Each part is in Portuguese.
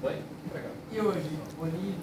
E hoje, Boninho?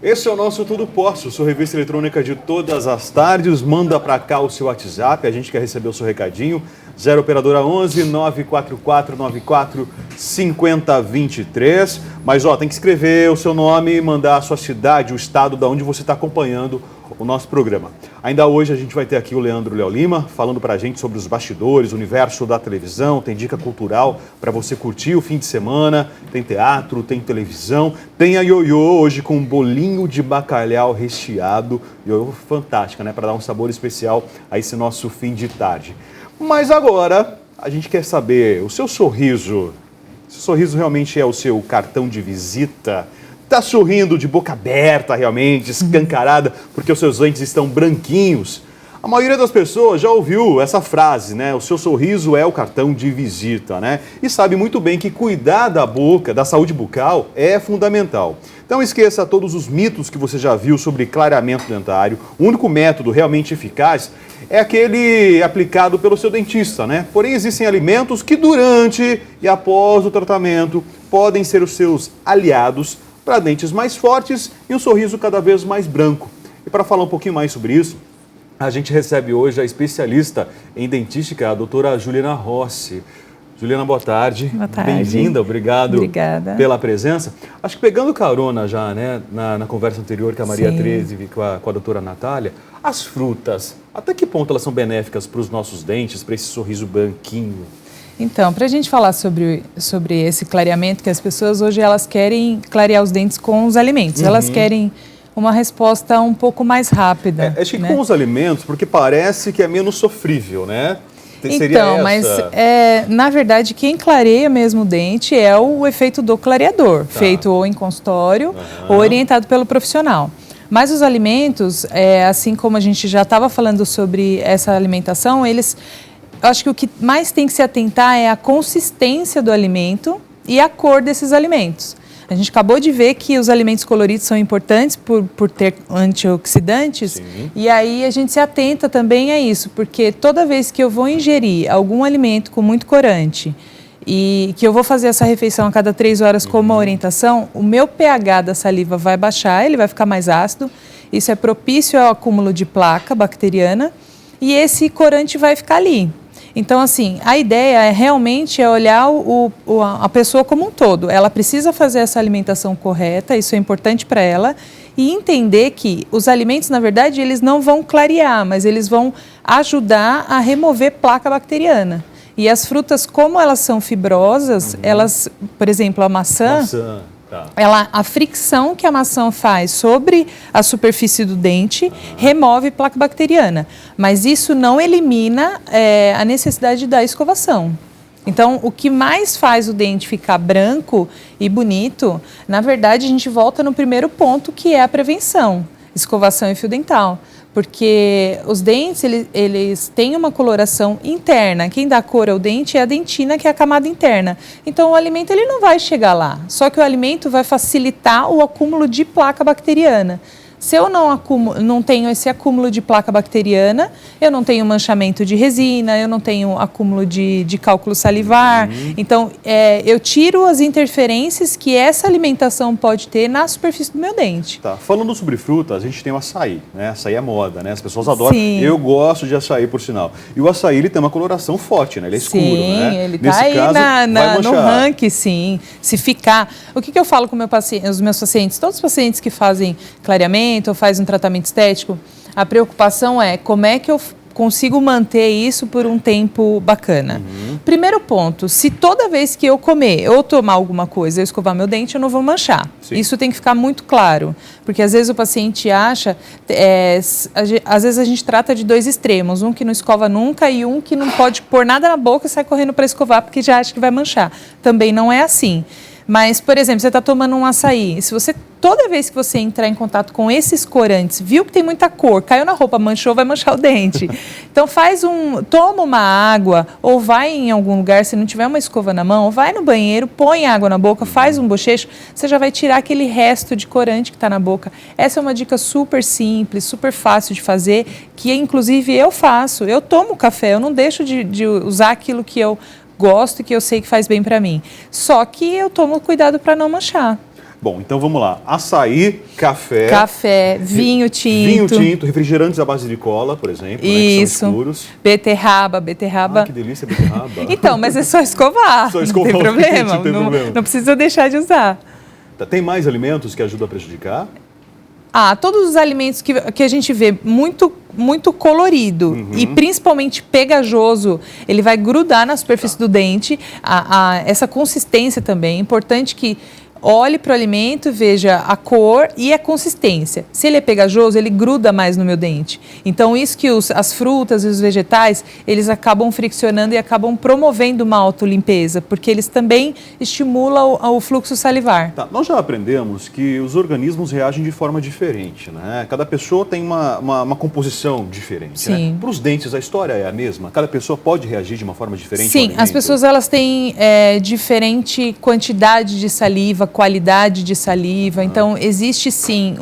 Esse é o nosso Tudo Posso, sua revista eletrônica de todas as tardes. Manda pra cá o seu WhatsApp, a gente quer receber o seu recadinho. 0 operadora 11 944 94 50 23. Mas tem que escrever o seu nome, mandar a sua cidade, o estado de onde você está acompanhando o nosso programa. Ainda hoje a gente vai ter aqui o Leandro Léo Lima falando pra gente sobre os bastidores, o universo da televisão, tem dica cultural para você curtir o fim de semana, tem teatro, tem televisão, tem a ioiô hoje com um bolinho de bacalhau recheado, ioiô fantástica, né, para dar um sabor especial a esse nosso fim de tarde. Mas agora a gente quer saber, o seu sorriso realmente é o seu cartão de visita? Está sorrindo de boca aberta realmente, escancarada, porque os seus dentes estão branquinhos? A maioria das pessoas já ouviu essa frase, né? O seu sorriso é o cartão de visita, né? E sabe muito bem que cuidar da boca, da saúde bucal, é fundamental. Então esqueça todos os mitos que você já viu sobre clareamento dentário. O único método realmente eficaz é aquele aplicado pelo seu dentista, né? Porém, existem alimentos que durante e após o tratamento podem ser os seus aliados para dentes mais fortes e um sorriso cada vez mais branco. E para falar um pouquinho mais sobre isso, a gente recebe hoje a especialista em dentística, a doutora Juliana Rossi. Juliana, boa tarde. Boa tarde. Bem-vinda, obrigado Obrigada pela presença. Acho que pegando carona já, né, na conversa anterior que a Maria Tereza e com a doutora Natália, as frutas, até que ponto elas são benéficas para os nossos dentes, para esse sorriso branquinho? Então, para a gente falar sobre esse clareamento, que as pessoas hoje elas querem clarear os dentes com os alimentos, elas querem uma resposta um pouco mais rápida. Acho que né? com os alimentos, porque parece que é menos sofrível, né? Então, mas na verdade quem clareia mesmo o dente é o efeito do clareador, feito ou em consultório ou orientado pelo profissional. Mas os alimentos, assim como a gente já estava falando sobre essa alimentação, eu acho que o que mais tem que se atentar é a consistência do alimento e a cor desses alimentos. A gente acabou de ver que os alimentos coloridos são importantes por ter antioxidantes. Sim. E aí a gente se atenta também a isso, porque toda vez que eu vou ingerir algum alimento com muito corante e que eu vou fazer essa refeição a cada 3 horas como uma orientação, o meu pH da saliva vai baixar, ele vai ficar mais ácido. Isso é propício ao acúmulo de placa bacteriana e esse corante vai ficar ali. Então, assim, a ideia realmente olhar a pessoa como um todo. Ela precisa fazer essa alimentação correta, isso é importante para ela, e entender que os alimentos, na verdade, eles não vão clarear, mas eles vão ajudar a remover placa bacteriana. E as frutas, como elas são fibrosas, elas, por exemplo, a maçã. A fricção que a maçã faz sobre a superfície do dente remove placa bacteriana, mas isso não elimina a necessidade da escovação. Então, o que mais faz o dente ficar branco e bonito, na verdade, a gente volta no primeiro ponto, que é a prevenção, escovação e fio dental. Porque os dentes, eles têm uma coloração interna. Quem dá cor ao dente é a dentina, que é a camada interna. Então, o alimento ele não vai chegar lá. Só que o alimento vai facilitar o acúmulo de placa bacteriana. Se eu não tenho esse acúmulo de placa bacteriana, eu não tenho manchamento de resina, eu não tenho acúmulo de cálculo salivar. Então, eu tiro as interferências que essa alimentação pode ter na superfície do meu dente. Tá. Falando sobre fruta, a gente tem o açaí, né? Açaí é moda, né? As pessoas adoram. Sim. Eu gosto de açaí, por sinal. E o açaí, ele tem uma coloração forte, né? Ele é escuro, né? Sim, ele está aí no ranking, sim. Se ficar... O que eu falo com os meus pacientes? Todos os pacientes que fazem clareamento ou faz um tratamento estético, a preocupação é como é que eu consigo manter isso por um tempo bacana. Primeiro ponto, se toda vez que eu comer ou tomar alguma coisa, eu escovar meu dente, eu não vou manchar. Sim. Isso tem que ficar muito claro, porque às vezes o paciente acha, às vezes a gente trata de 2 extremos, um que não escova nunca e um que não pode pôr nada na boca e sai correndo para escovar porque já acha que vai manchar. Também não é assim. Mas, por exemplo, você está tomando um açaí, se você, toda vez que você entrar em contato com esses corantes, viu que tem muita cor, caiu na roupa, manchou, vai manchar o dente. Então toma uma água, ou vai em algum lugar, se não tiver uma escova na mão, vai no banheiro, põe água na boca, faz um bochecho, você já vai tirar aquele resto de corante que está na boca. Essa é uma dica super simples, super fácil de fazer, que inclusive eu faço. Eu tomo café, eu não deixo de usar aquilo que eu gosto e que eu sei que faz bem para mim. Só que eu tomo cuidado para não manchar. Bom, então vamos lá. Açaí, café... Café, vinho tinto. Vinho tinto, refrigerantes à base de cola, por exemplo, né, que são escuros. Beterraba. Ah, que delícia, beterraba. Então, mas é só escovar. Só escovar, não tem problema. Não tem problema. Não precisa deixar de usar. Tem mais alimentos que ajudam a prejudicar? Todos os alimentos que a gente vê muito colorido e principalmente pegajoso, ele vai grudar na superfície do dente. Essa consistência também, é importante que olhe para o alimento, veja a cor e a consistência. Se ele é pegajoso, ele gruda mais no meu dente. Então, isso que as frutas e os vegetais, eles acabam friccionando e acabam promovendo uma autolimpeza, porque eles também estimulam o fluxo salivar. Tá, nós já aprendemos que os organismos reagem de forma diferente, né? Cada pessoa tem uma composição diferente. Sim. Né? Para os dentes, a história é a mesma? Cada pessoa pode reagir de uma forma diferente? Sim, as pessoas elas têm diferente quantidade de saliva, qualidade de saliva, então existe sim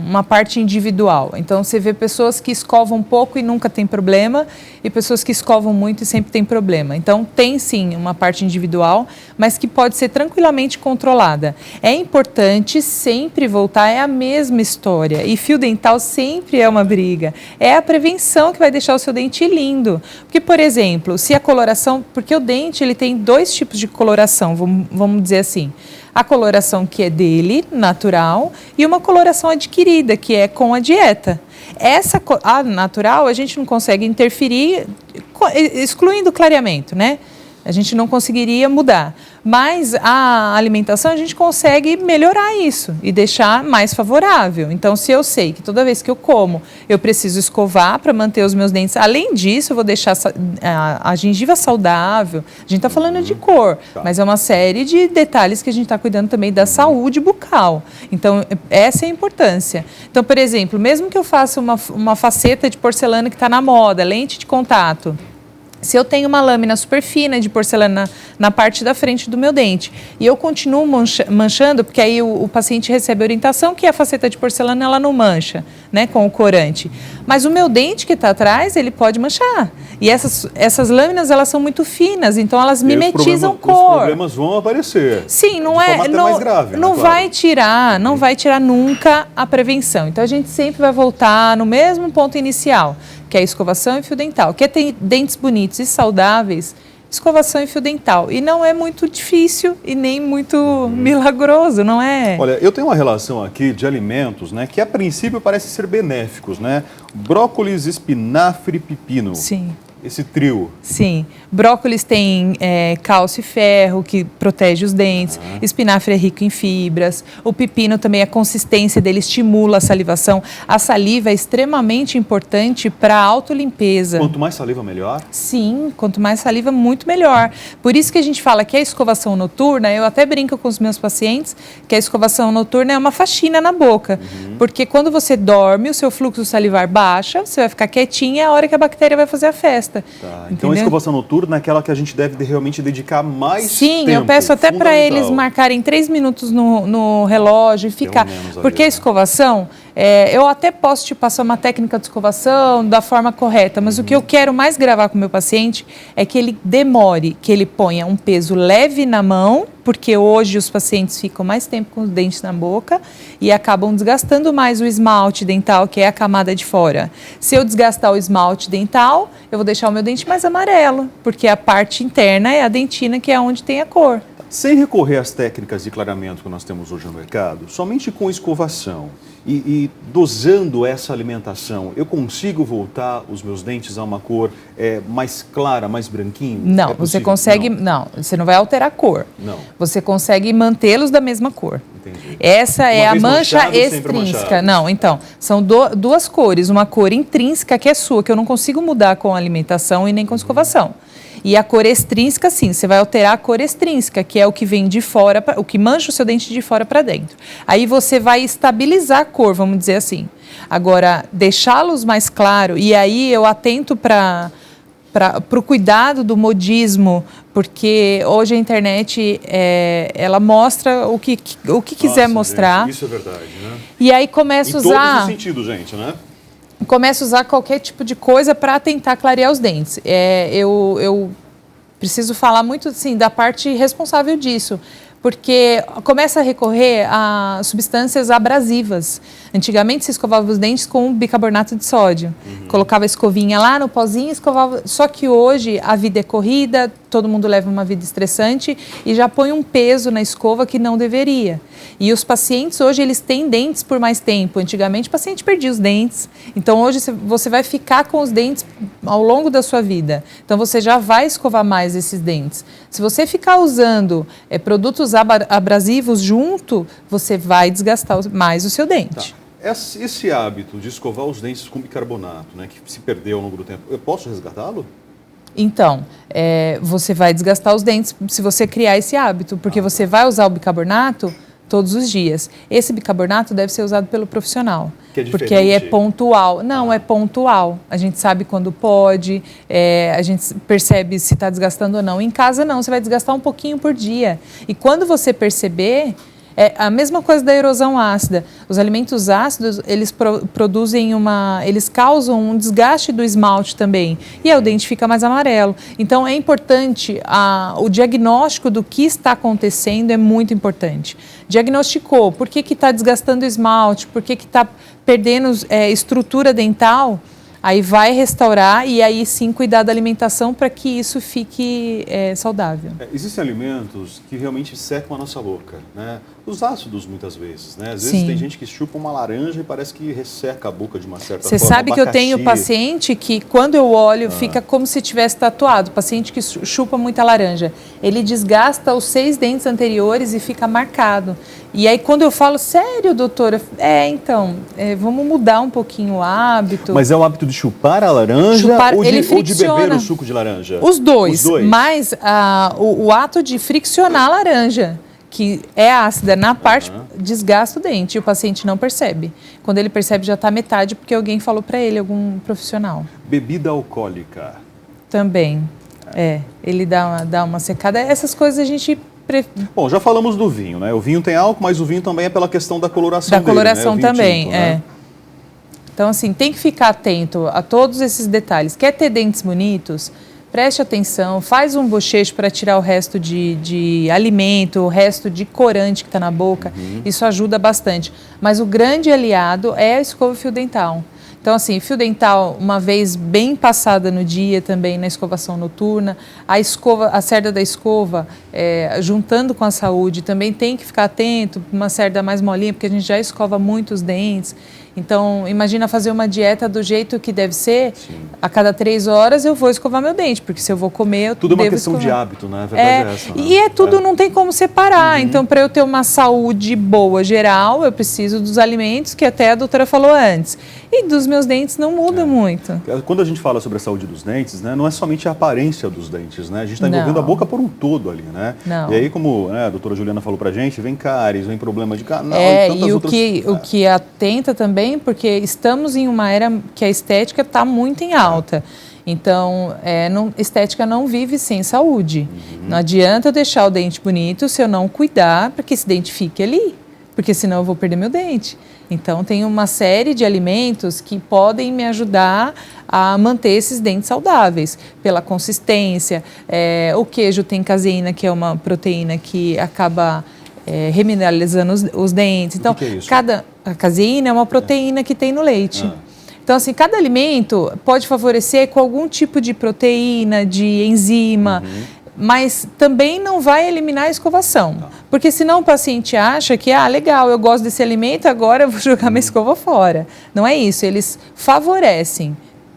uma parte individual. Então você vê pessoas que escovam pouco e nunca tem problema e pessoas que escovam muito e sempre tem problema. Então tem sim uma parte individual, mas que pode ser tranquilamente controlada. É importante sempre voltar, é a mesma história e fio dental sempre é uma briga. É a prevenção que vai deixar o seu dente lindo. Porque, por exemplo, se a coloração, porque o dente ele tem dois tipos de coloração, vamos dizer assim. A coloração que é dele, natural, e uma coloração adquirida, que é com a dieta. A natural, a gente não consegue interferir, excluindo o clareamento, né? A gente não conseguiria mudar. Mas a alimentação, a gente consegue melhorar isso e deixar mais favorável. Então, se eu sei que toda vez que eu como, eu preciso escovar para manter os meus dentes. Além disso, eu vou deixar a gengiva saudável. A gente está falando de cor, mas é uma série de detalhes que a gente está cuidando também da saúde bucal. Então, essa é a importância. Então, por exemplo, mesmo que eu faça uma faceta de porcelana que está na moda, lente de contato, se eu tenho uma lâmina super fina de porcelana na parte da frente do meu dente e eu continuo manchando, porque aí o paciente recebe orientação que a faceta de porcelana ela não mancha, né, com o corante. Mas o meu dente que está atrás, ele pode manchar. E essas lâminas, elas são muito finas, então elas mimetizam cor. Os problemas vão aparecer. Sim, não é mais grave, não né, vai tirar, não vai tirar nunca a prevenção. Então a gente sempre vai voltar no mesmo ponto inicial, que é a escovação e fio dental. Quer ter dentes bonitos e saudáveis, escovação e fio dental. E não é muito difícil e nem muito milagroso, não é? Olha, eu tenho uma relação aqui de alimentos, né, que a princípio parece ser benéficos, né? Brócolis, espinafre, pepino. Sim. Esse trio. Sim. Brócolis tem cálcio e ferro, que protege os dentes. Espinafre é rico em fibras. O pepino também, a consistência dele estimula a salivação. A saliva é extremamente importante para a autolimpeza. Quanto mais saliva, melhor? Sim, quanto mais saliva, muito melhor. Por isso que a gente fala que a escovação noturna, eu até brinco com os meus pacientes, que a escovação noturna é uma faxina na boca. Porque quando você dorme, o seu fluxo salivar baixa, você vai ficar quietinha, é a hora que a bactéria vai fazer a festa. Tá. Então a escovação noturna é aquela que a gente deve realmente dedicar mais tempo. Sim, eu peço até para eles marcarem 3 minutos no relógio e ficar. Porque a escovação, eu até posso te passar uma técnica de escovação da forma correta, mas o que eu quero mais gravar com o meu paciente é que ele demore, que ele ponha um peso leve na mão, porque hoje os pacientes ficam mais tempo com os dentes na boca e acabam desgastando mais o esmalte dental, que é a camada de fora. Se eu desgastar o esmalte dental, eu vou deixar o meu dente mais amarelo, porque a parte interna é a dentina, que é onde tem a cor. Sem recorrer às técnicas de clareamento que nós temos hoje no mercado, somente com escovação e dosando essa alimentação, eu consigo voltar os meus dentes a uma cor mais clara, mais branquinho? Não, você consegue... Não, você não vai alterar a cor. Não. Você consegue mantê-los da mesma cor. Entendi. Essa é a mancha manchado, extrínseca. Não, então, são duas cores. Uma cor intrínseca que é sua, que eu não consigo mudar com a alimentação e nem com a escovação. E a cor extrínseca, sim, você vai alterar a cor extrínseca, que é o que vem de fora, o que mancha o seu dente de fora para dentro. Aí você vai estabilizar a cor, vamos dizer assim. Agora, deixá-los mais claros, e aí eu atento para o cuidado do modismo, porque hoje a internet, ela mostra o que quiser mostrar. Gente, isso é verdade, né? E aí começa a usar... Em todos os sentidos, gente, né? Começa a usar qualquer tipo de coisa para tentar clarear os dentes. Eu preciso falar muito, assim, da parte responsável disso, porque começa a recorrer a substâncias abrasivas. Antigamente se escovava os dentes com bicarbonato de sódio. Colocava a escovinha lá no pozinho e escovava. Só que hoje a vida é corrida, todo mundo leva uma vida estressante e já põe um peso na escova que não deveria. E os pacientes hoje, eles têm dentes por mais tempo. Antigamente o paciente perdia os dentes. Então hoje você vai ficar com os dentes ao longo da sua vida. Então você já vai escovar mais esses dentes. Se você ficar usando produtos abrasivos junto, você vai desgastar mais o seu dente. Tá. Esse hábito de escovar os dentes com bicarbonato, né, que se perdeu ao longo do tempo, eu posso resgatá-lo? Então, você vai desgastar os dentes se você criar esse hábito, porque você vai usar o bicarbonato todos os dias. Esse bicarbonato deve ser usado pelo profissional, que é porque aí é pontual. Não, é pontual. A gente sabe quando pode, a gente percebe se está desgastando ou não. Em casa não, você vai desgastar um pouquinho por dia. E quando você perceber, é a mesma coisa da erosão ácida. Os alimentos ácidos, eles eles causam um desgaste do esmalte também. E aí o dente fica mais amarelo. Então é importante, o diagnóstico do que está acontecendo é muito importante. Diagnosticou, por que está desgastando o esmalte, por que está perdendo estrutura dental, aí vai restaurar e aí sim cuidar da alimentação para que isso fique saudável. Existem alimentos que realmente secam a nossa boca, né? Os ácidos, muitas vezes, né? Às vezes tem gente que chupa uma laranja e parece que resseca a boca de uma certa forma. Você sabe que eu tenho paciente que, quando eu olho, fica como se tivesse tatuado. Paciente que chupa muita laranja. Ele desgasta os 6 dentes anteriores e fica marcado. E aí, quando eu falo, sério, doutora? Vamos mudar um pouquinho o hábito. Mas é o hábito de chupar a laranja ou de beber o suco de laranja? Os dois. Mas o ato de friccionar a laranja, que é ácida na parte, desgasta o dente e o paciente não percebe. Quando ele percebe, já está metade, porque alguém falou para ele, algum profissional. Bebida alcoólica. Também. Ele dá uma secada. Essas coisas a gente... Bom, já falamos do vinho, né? O vinho tem álcool, mas o vinho também é pela questão da coloração dele, da coloração, né? também, tinto, né? Então, assim, tem que ficar atento a todos esses detalhes. Quer ter dentes bonitos? Preste atenção, faz um bochecho para tirar o resto de alimento, o resto de corante que está na boca. Isso ajuda bastante. Mas o grande aliado é a escova e fio dental. Então, assim, fio dental uma vez bem passada no dia também na escovação noturna. A cerda da escova, juntando com a saúde, também tem que ficar atento, uma cerda mais molinha, porque a gente já escova muito os dentes. Então, imagina fazer uma dieta do jeito que deve ser. Sim. A cada 3 horas eu vou escovar meu dente, porque se eu vou comer, eu tudo devo é uma questão escovar. de hábito, né? A verdade é essa. Né? E tudo não tem como separar. Então, para eu ter uma saúde boa geral, eu preciso dos alimentos, que até a doutora falou antes. E dos meus dentes não muda muito. Quando a gente fala sobre a saúde dos dentes, né, não é somente a aparência dos dentes, né? A gente está envolvendo a boca por um todo ali, né? Não. E aí, como a doutora Juliana falou pra gente, vem cáries, vem problema de canal e tantas outras... o que atenta também, porque estamos em uma era que a estética está muito em alta. Então, estética não vive sem saúde. Não adianta eu deixar o dente bonito se eu não cuidar para que esse dente fique ali, porque senão eu vou perder meu dente. Então, tem uma série de alimentos que podem me ajudar a manter esses dentes saudáveis, pela consistência. O queijo tem caseína, que é uma proteína que acaba remineralizando os dentes. Então, o que é isso? A caseína é uma proteína que tem no leite. Então, assim, cada alimento pode favorecer com algum tipo de proteína, de enzima, mas também não vai eliminar a escovação. Porque senão o paciente acha que, legal, eu gosto desse alimento, agora eu vou jogar minha escova fora. Não é isso, eles favorecem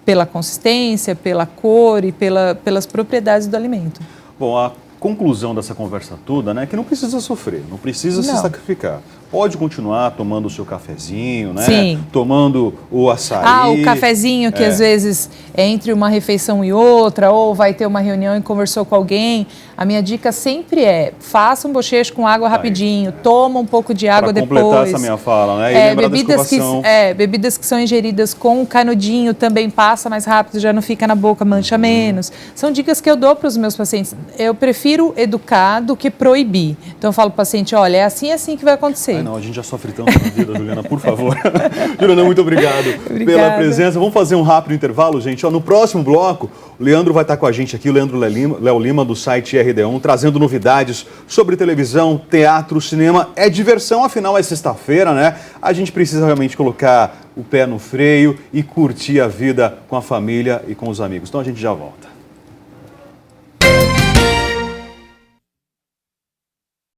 pela consistência, pela cor e pelas propriedades do alimento. Bom, a conclusão dessa conversa toda, né, é que não precisa sofrer, não precisa se sacrificar. Pode continuar tomando o seu cafezinho, né? Sim. Tomando o açaí. O cafezinho que às vezes é entre uma refeição e outra, ou vai ter uma reunião e conversou com alguém. A minha dica sempre faça um bochecho com água rapidinho, toma um pouco de água depois. Para completar essa minha fala, né? E bebidas que são ingeridas com canudinho também passa mais rápido, já não fica na boca, mancha menos. São dicas que eu dou para os meus pacientes. Eu prefiro prefiro educar do que proibir. Então eu falo para o paciente, olha, é assim que vai acontecer. Ai, não, a gente já sofre tanto na vida, Juliana, por favor. Juliana, muito obrigado Obrigada. pela presença. Vamos fazer um rápido intervalo, gente. Ó, no próximo bloco, o Leandro vai estar com a gente aqui, o Leandro Léo Lima, do site RD1, trazendo novidades sobre televisão, teatro, cinema. É diversão, afinal é sexta-feira, né? A gente precisa realmente colocar o pé no freio e curtir a vida com a família e com os amigos. Então a gente já volta.